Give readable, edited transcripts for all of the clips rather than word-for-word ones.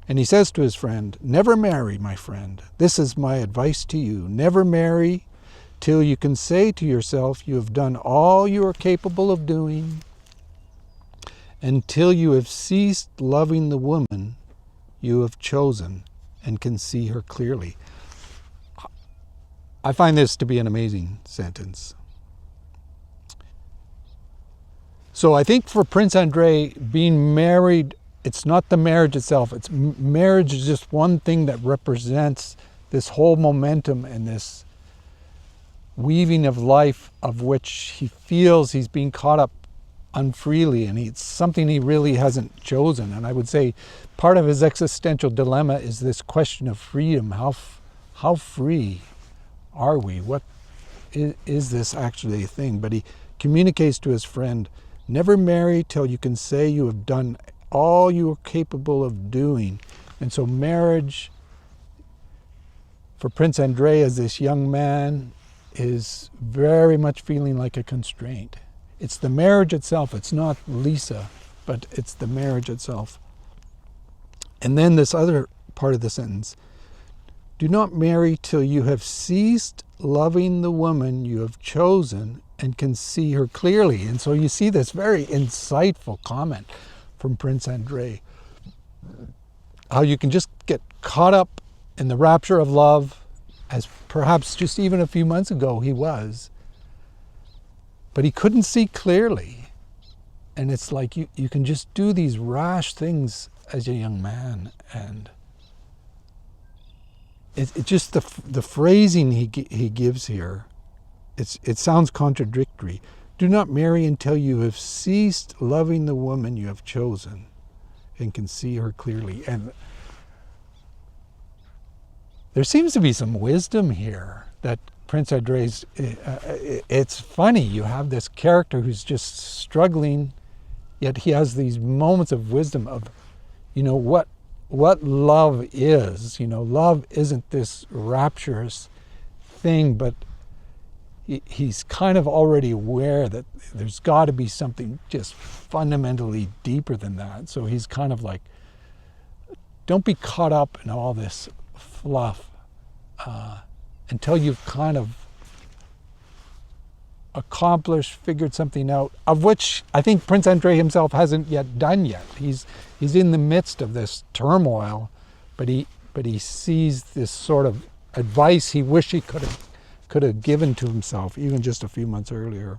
And he says to his friend, never marry, my friend. This is my advice to you. Never marry till you can say to yourself you have done all you are capable of doing, until you have ceased loving the woman you have chosen and can see her clearly. I find this to be an amazing sentence. So I think for Prince Andrei, being married, it's not the marriage itself. It's marriage is just one thing that represents this whole momentum and this weaving of life of which he feels he's being caught up unfreely, and it's something he really hasn't chosen. And I would say part of his existential dilemma is this question of freedom. How free are we? What is this actually a thing? But he communicates to his friend, never marry till you can say you have done all you are capable of doing. And so marriage for Prince Andrei as this young man is very much feeling like a constraint. It's the marriage itself. It's not Lisa, but it's the marriage itself. And then this other part of the sentence, do not marry till you have ceased loving the woman you have chosen and can see her clearly. And so you see this very insightful comment from Prince Andrei, how you can just get caught up in the rapture of love, as perhaps just even a few months ago he was, but he couldn't see clearly. And it's like you can just do these rash things as a young man. And it's just the phrasing he gives here, it sounds contradictory. Do not marry until you have ceased loving the woman you have chosen and can see her clearly. And there seems to be some wisdom here that Prince Andrei's, it's funny, you have this character who's just struggling, yet he has these moments of wisdom of, what love is. Love isn't this rapturous thing, but he's kind of already aware that there's got to be something just fundamentally deeper than that. So he's kind of like, don't be caught up in all this fluff until you've kind of accomplished, figured something out, of which I think Prince Andrei himself hasn't yet done yet. He's in the midst of this turmoil, but he sees this sort of advice he wished he could have given to himself even just a few months earlier.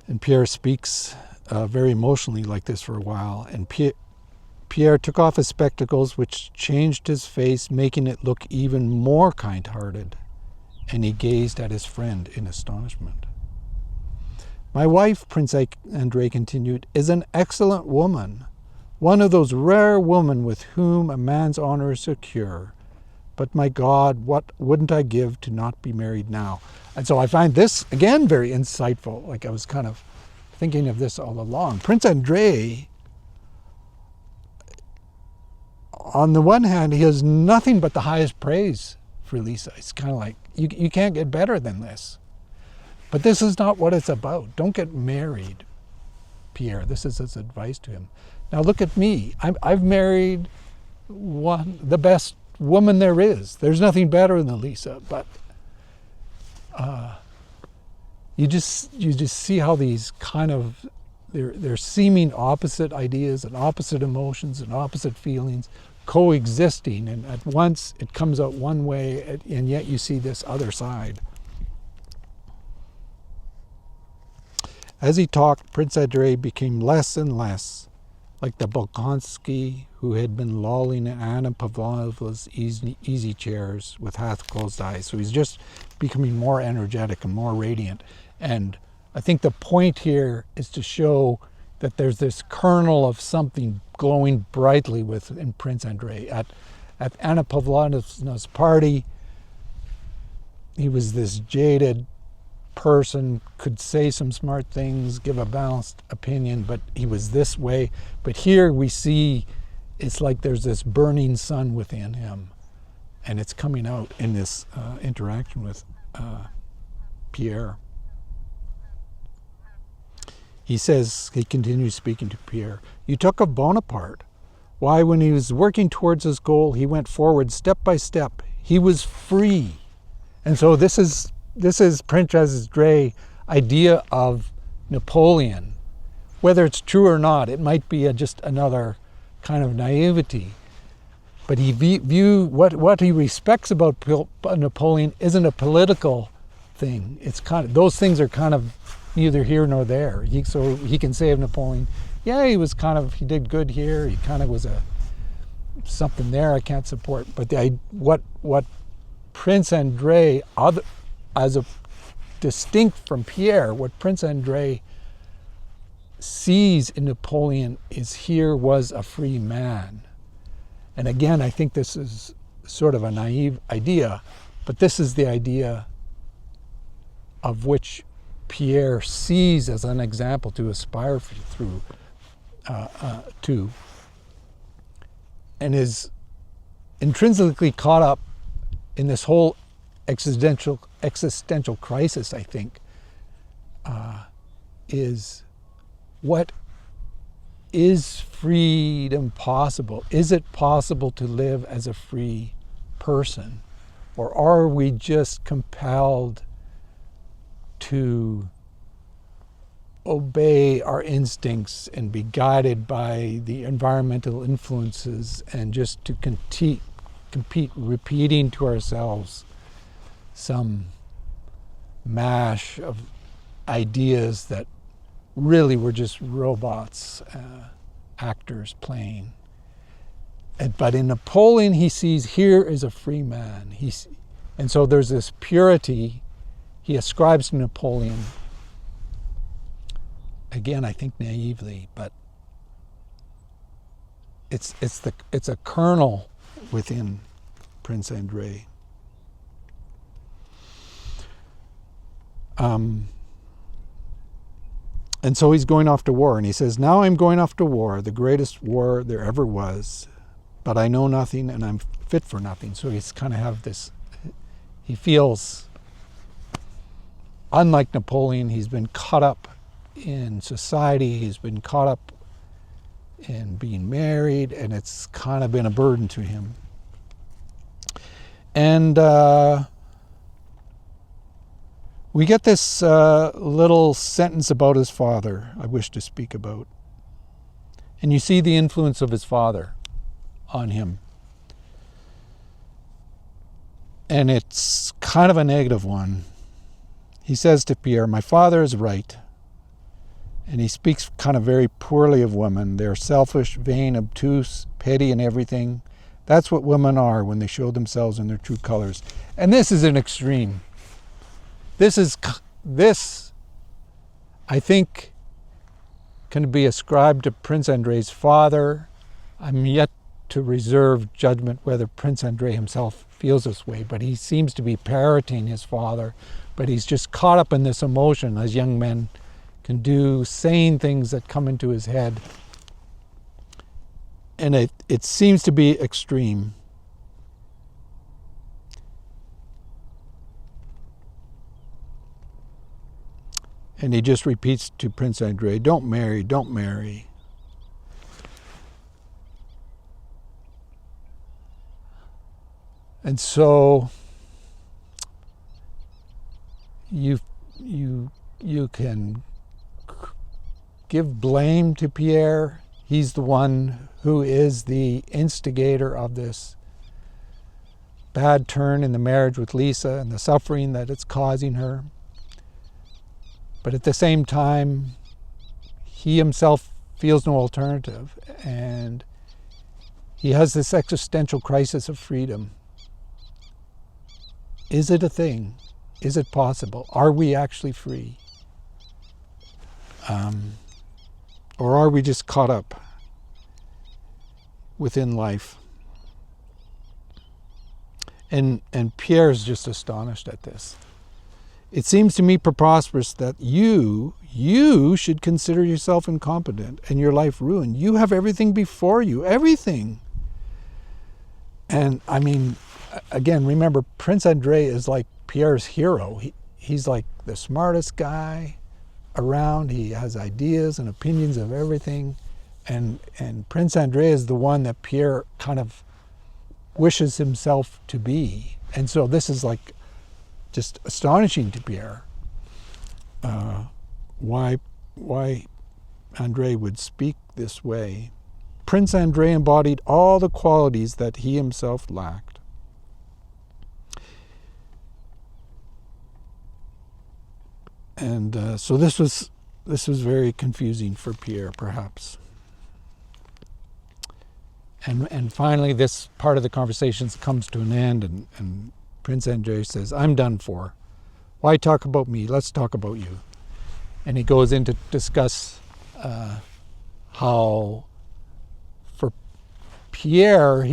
And Pierre speaks very emotionally like this for a while, and Pierre took off his spectacles, which changed his face, making it look even more kind-hearted, and he gazed at his friend in astonishment. My wife, Prince Andrei continued, is an excellent woman, one of those rare women with whom a man's honor is secure. But my God, what wouldn't I give to not be married now? And so I find this, again, very insightful. Like I was kind of thinking of this all along. Prince Andrei, on the one hand, he has nothing but the highest praise for Lisa. It's kind of like, you can't get better than this. But this is not what it's about. Don't get married, Pierre. This is his advice to him. Now look at me. I've married the best woman there is. There's nothing better than Lisa. But you just see how these kind of they're seeming opposite ideas and opposite emotions and opposite feelings coexisting, and at once it comes out one way, and yet you see this other side. As he talked, Prince Andrei became less and less like the Bolkonsky who had been lolling in Anna Pavlovna's easy chairs with half-closed eyes. So he's just becoming more energetic and more radiant. And I think the point here is to show that there's this kernel of something glowing brightly in Prince Andrei. At Anna Pavlovna's party, he was this jaded person, could say some smart things, give a balanced opinion, but he was this way. But here we see it's like there's this burning sun within him, and it's coming out in this interaction with Pierre. He says, he continues speaking to Pierre, you took of Bonaparte. Why, when he was working towards his goal, he went forward step by step. He was free. And so this is Prince Andrei's idea of Napoleon. Whether it's true or not, it might be just another kind of naivety. But he what he respects about Napoleon isn't a political thing. It's kind of, those things are kind of neither here nor there. So he can say of Napoleon, yeah, he did good here. He kind of was something there I can't support. But what Prince Andrei, as a distinct from Pierre, what Prince Andrei sees in Napoleon is here was a free man. And again, I think this is sort of a naive idea, but this is the idea of which Pierre sees as an example to aspire through to, and is intrinsically caught up in this whole existential crisis, I think, is what is freedom possible? Is it possible to live as a free person? Or are we just compelled to obey our instincts and be guided by the environmental influences and just to compete, repeating to ourselves some mash of ideas that really were just robots, actors playing. But in Napoleon, he sees here is a free man. And so there's this purity he ascribes to Napoleon. Again, I think naively, but it's a kernel within Prince Andrei. And so he's going off to war, and he says, now I'm going off to war, the greatest war there ever was, but I know nothing and I'm fit for nothing. So he's kind of have this, he feels, unlike Napoleon, he's been caught up in society, he's been caught up in being married, and it's kind of been a burden to him. And we get this little sentence about his father I wish to speak about. And you see the influence of his father on him. And it's kind of a negative one. He says to Pierre, my father is right. And he speaks kind of very poorly of women. They're selfish, vain, obtuse, petty in everything. That's what women are when they show themselves in their true colors. And this is an extreme. This, I think, can be ascribed to Prince Andrei's father. I'm yet to reserve judgment whether Prince Andrei himself feels this way, but he seems to be parroting his father, but he's just caught up in this emotion, as young men can do, saying things that come into his head. And it seems to be extreme. And he just repeats to Prince Andrei, don't marry, don't marry. And so you can give blame to Pierre. He's the one who is the instigator of this bad turn in the marriage with Lisa and the suffering that it's causing her. But at the same time, he himself feels no alternative, and he has this existential crisis of freedom. Is it a thing? Is it possible? Are we actually free? Or are we just caught up within life? And Pierre is just astonished at this. It seems to me preposterous that you should consider yourself incompetent and your life ruined. You have everything before you, everything. And I mean, again, remember, Prince Andrei is like Pierre's hero. He's like the smartest guy, around. He has ideas and opinions of everything. And Prince Andrei is the one that Pierre kind of wishes himself to be. And so this is like just astonishing to Pierre. Why Andrei would speak this way. Prince Andrei embodied all the qualities that he himself lacked. And so this was very confusing for Pierre, perhaps. And finally, this part of the conversation comes to an end, and Prince Andrei says, "I'm done for. Why talk about me? Let's talk about you." And he goes in to discuss how, for Pierre,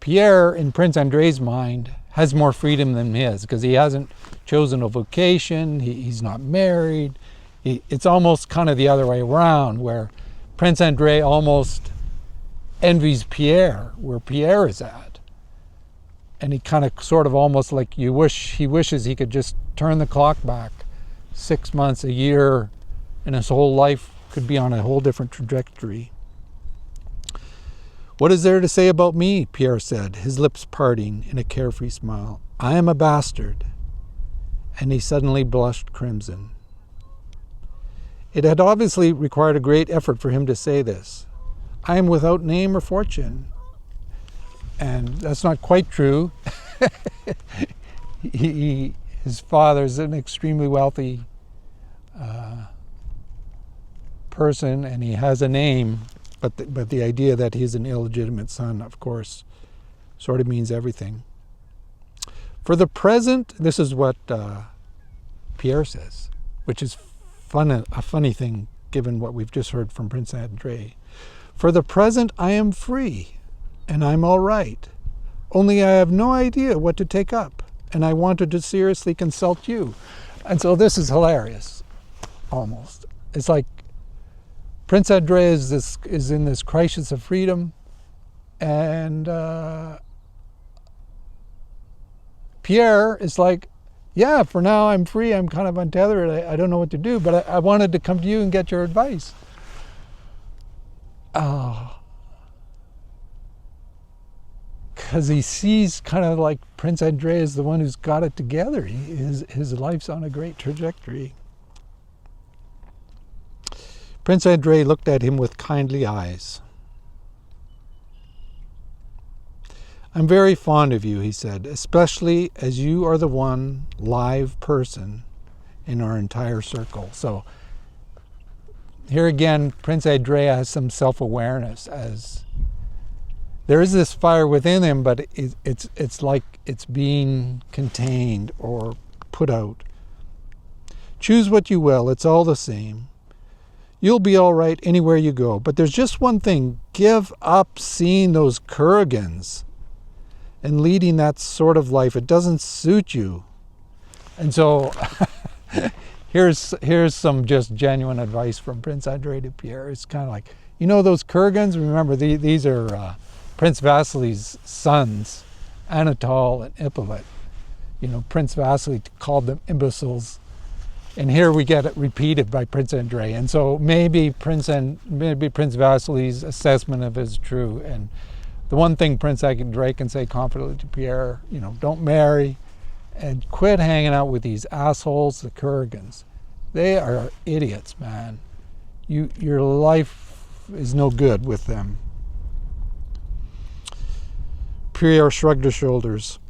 Pierre in Prince Andrei's mind has more freedom than his, because he hasn't chosen a vocation, he's not married. It's almost kind of the other way around, where Prince Andrei almost envies Pierre, where Pierre is at. And he kind of sort of almost like he wishes he could just turn the clock back 6 months, a year, and his whole life could be on a whole different trajectory. "What is there to say about me?" Pierre said, his lips parting in a carefree smile. "I am a bastard." And he suddenly blushed crimson. It had obviously required a great effort for him to say this. "I am without name or fortune." And that's not quite true. His father's an extremely wealthy person, and he has a name, but the idea that he's an illegitimate son, of course, sort of means everything. "For the present," this is what Pierre says, which is a funny thing given what we've just heard from Prince Andrei. "For the present, I am free, and I'm all right. Only I have no idea what to take up, and I wanted to seriously consult you." And so this is hilarious, almost. It's like Prince Andrei is in this crisis of freedom, and Pierre is like, "Yeah, for now I'm free, I'm kind of untethered, I don't know what to do, but I wanted to come to you and get your advice." Because he sees kind of like Prince Andrei is the one who's got it together. His life's on a great trajectory. Prince Andrei looked at him with kindly eyes. "I'm very fond of you," he said, "especially as you are the one live person in our entire circle." So here again, Prince Andrei has some self-awareness, as there is this fire within him, but it's like it's being contained or put out. "Choose what you will, it's all the same. You'll be all right anywhere you go. But there's just one thing. Give up seeing those Kuragins and leading that sort of life. It doesn't suit you." And so here's some just genuine advice from Prince Andrei to Pierre. It's kind of like, those Kuragins, remember, these are Prince Vasily's sons, Anatole and Hippolyte. Prince Vasily called them imbeciles. And here we get it repeated by Prince Andrei. And so maybe Prince Vasily's assessment of it is true. And the one thing Prince Andrei can say confidently to Pierre, don't marry and quit hanging out with these assholes, the Kuragins. They are idiots, man. Your life is no good with them. Pierre shrugged his shoulders.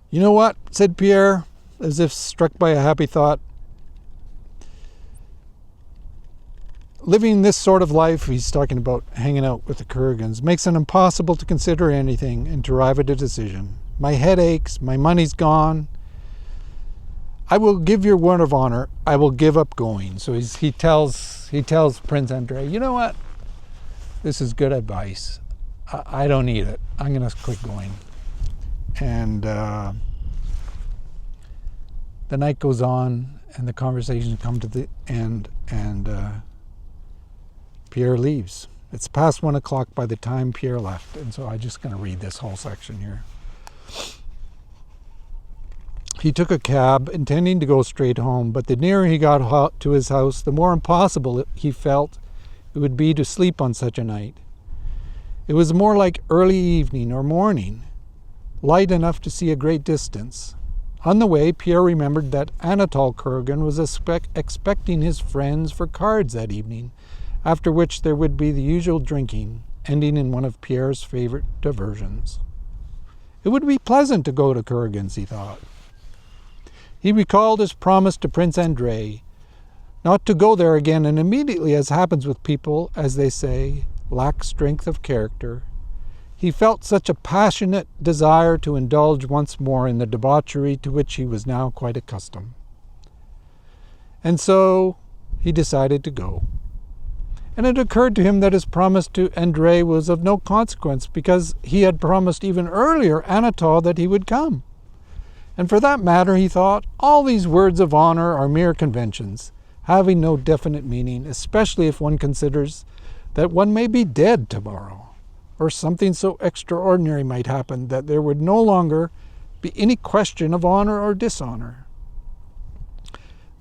"You know what?" said Pierre, as if struck by a happy thought. "Living this sort of life," he's talking about hanging out with the Kuragins, "makes it impossible to consider anything and to arrive at a decision. My head aches, my money's gone. I will give your word of honor, I will give up going." So he tells Prince Andrei, "You know what? This is good advice. I don't need it. I'm going to quit going." And the night goes on, and the conversations come to the end, and Pierre leaves. It's past 1 o'clock by the time Pierre left, and so I'm just going to read this whole section here. He took a cab, intending to go straight home, but the nearer he got to his house, the more impossible he felt it would be to sleep on such a night. It was more like early evening or morning, light enough to see a great distance. On the way, Pierre remembered that Anatole Kuragin was expecting his friends for cards that evening, after which there would be the usual drinking, ending in one of Pierre's favorite diversions. It would be pleasant to go to Kuragin's, he thought. He recalled his promise to Prince Andrei not to go there again, and immediately, as happens with people, as they say, lack strength of character, he felt such a passionate desire to indulge once more in the debauchery to which he was now quite accustomed. And so he decided to go. And it occurred to him that his promise to Andrei was of no consequence, because he had promised even earlier Anatole that he would come. And for that matter, he thought, all these words of honor are mere conventions, having no definite meaning, especially if one considers that one may be dead tomorrow, or something so extraordinary might happen that there would no longer be any question of honor or dishonor.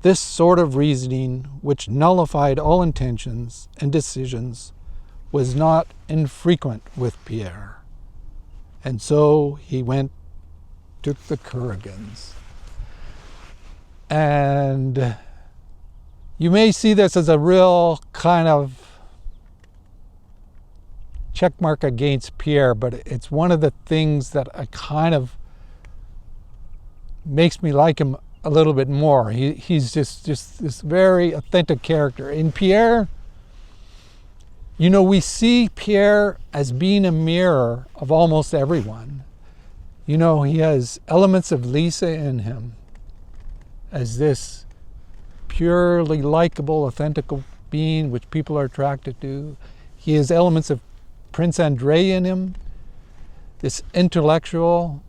This sort of reasoning, which nullified all intentions and decisions, was not infrequent with Pierre. And so he went to the Kuragins. And you may see this as a real kind of check mark against Pierre, but it's one of the things that I kind of makes me like him a little bit more. He's just this very authentic character. In Pierre, we see Pierre as being a mirror of almost everyone. He has elements of Lisa in him as this purely likable, authentic being which people are attracted to. He has elements of Prince Andrei in him, this intellectual.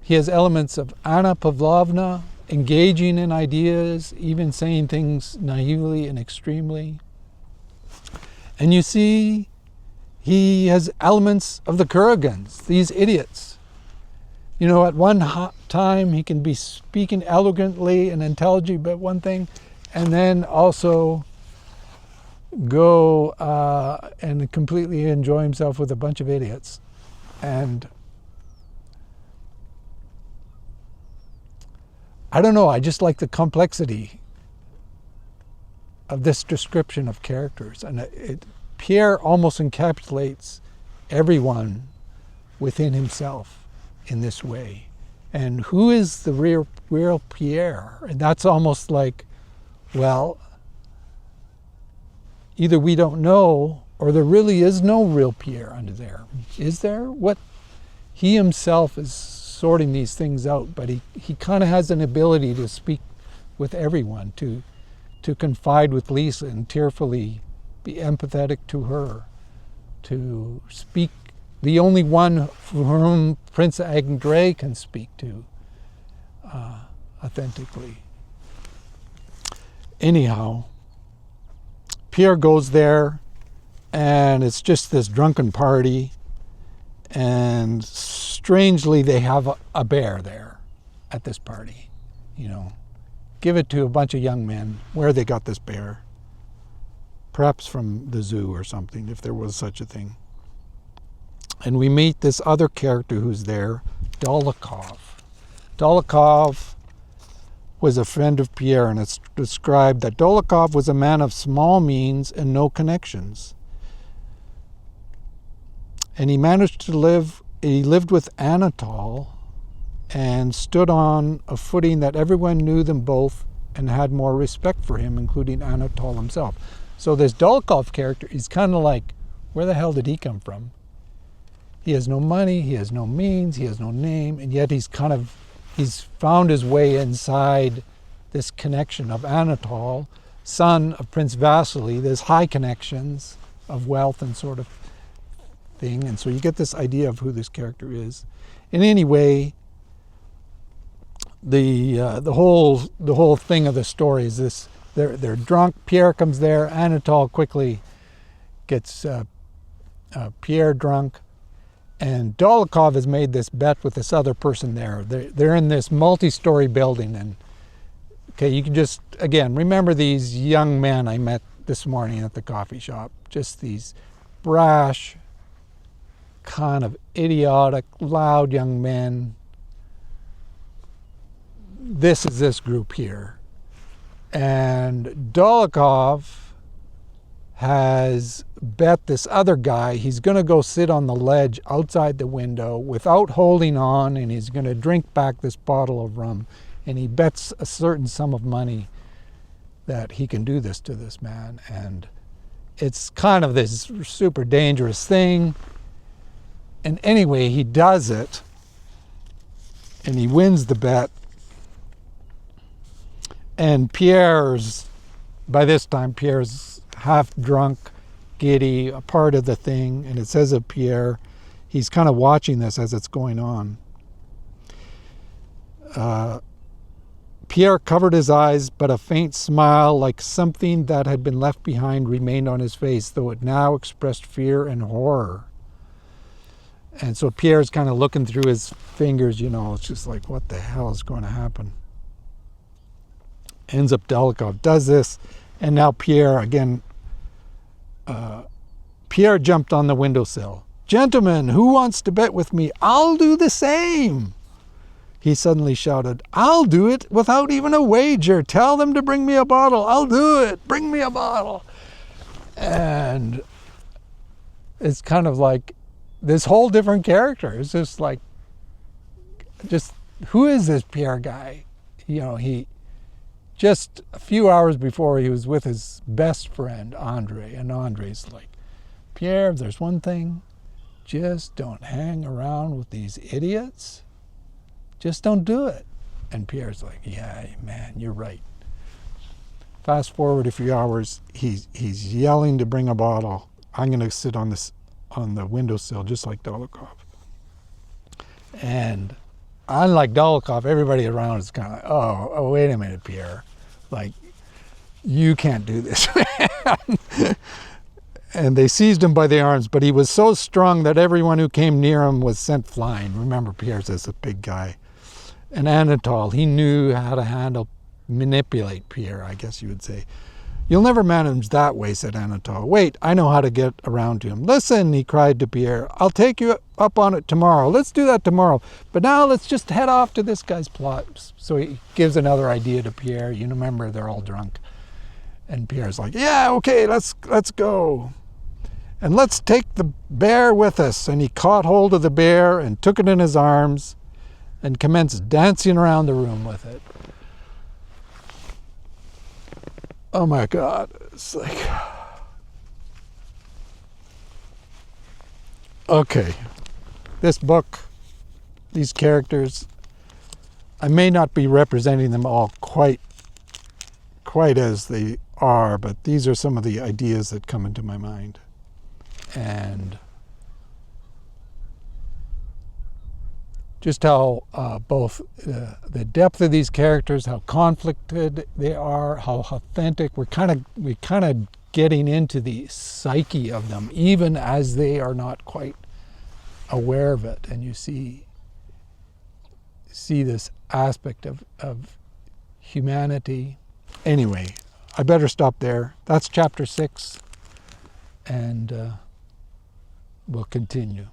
He has elements of Anna Pavlovna, engaging in ideas, even saying things naively and extremely. And you see, he has elements of the Kuragins, these idiots. At one time he can be speaking elegantly and intelligently about one thing, and then also go and completely enjoy himself with a bunch of idiots. And I don't know, I just like the complexity of this description of characters. And Pierre almost encapsulates everyone within himself in this way. And who is the real Pierre? And that's almost like, well, either we don't know, or there really is no real Pierre under there. Is there? What? He himself is sorting these things out, but he kind of has an ability to speak with everyone, to confide with Lisa and tearfully be empathetic to her, to speak, the only one for whom Prince Andrei can speak to authentically. Anyhow, Pierre goes there, and it's just this drunken party, and strangely they have a bear there at this party. Give it to a bunch of young men where they got this bear. Perhaps from the zoo or something, if there was such a thing. And we meet this other character who's there, Dolokhov. Dolokhov was a friend of Pierre, and it's described that Dolokhov was a man of small means and no connections. And he lived with Anatole and stood on a footing that everyone knew them both and had more respect for him, including Anatole himself. So this Dolokhov character is kind of like, where the hell did he come from? He has no money, he has no means, he has no name, and yet he's found his way inside this connection of Anatole, son of Prince Vasily. There's high connections of wealth and sort of thing, and so you get this idea of who this character is. In any way, the whole thing of the story is this: they're drunk. Pierre comes there. Anatole quickly gets Pierre drunk, And Dolokhov has made this bet with this other person there. They're in this multi-story building. And okay, you can just, again, remember these young men I met this morning at the coffee shop. Just these brash, kind of idiotic, loud young men. This is this group here. And Dolokhov has bet this other guy he's going to go sit on the ledge outside the window without holding on, and he's going to drink back this bottle of rum. And he bets a certain sum of money that he can do this to this man. And it's kind of this super dangerous thing. And anyway, he does it, and he wins the bet. And by this time, Pierre's half drunk, giddy, a part of the thing. And it says of Pierre, he's kind of watching this as it's going on. Pierre covered his eyes, but a faint smile, like something that had been left behind, remained on his face, though it now expressed fear and horror. And so Pierre's kind of looking through his fingers, it's just like, what the hell is going to happen? Ends up Dolokhov does this, and now Pierre, again, Pierre jumped on the windowsill. "Gentlemen, who wants to bet with me? I'll do the same." He suddenly shouted, "I'll do it without even a wager. Tell them to bring me a bottle. I'll do it. Bring me a bottle." And it's kind of like this whole different character. It's just like, who is this Pierre guy? He just a few hours before he was with his best friend, Andrei. And Andrei's like, "Pierre, if there's one thing, just don't hang around with these idiots. Just don't do it." And Pierre's like, "Yeah, man, you're right." Fast forward a few hours, he's yelling to bring a bottle. "I'm going to sit on the windowsill just like Dolokhov." And unlike Dolokhov, everybody around is kind of like, oh, wait a minute, Pierre. Like, you can't do this, man. And they seized him by the arms, but he was so strong that everyone who came near him was sent flying. Remember, Pierre's is a big guy. And Anatole, he knew how to manipulate Pierre, I guess you would say. "You'll never manage that way," said Anatole. "Wait, I know how to get around to him." "Listen," he cried to Pierre, "I'll take you up on it tomorrow. Let's do that tomorrow. But now let's just head off to this guy's plot." So he gives another idea to Pierre. Remember, they're all drunk. And Pierre's like, "Yeah, okay, let's go. And let's take the bear with us." And he caught hold of the bear and took it in his arms and commenced dancing around the room with it. Oh my God, it's like, okay, this book, these characters, I may not be representing them all quite as they are, but these are some of the ideas that come into my mind. And just how both the depth of these characters, how conflicted they are, how authentic. We're kind of getting into the psyche of them, even as they are not quite aware of it. And you see this aspect of humanity. Anyway, I better stop there. That's chapter 6, and we'll continue.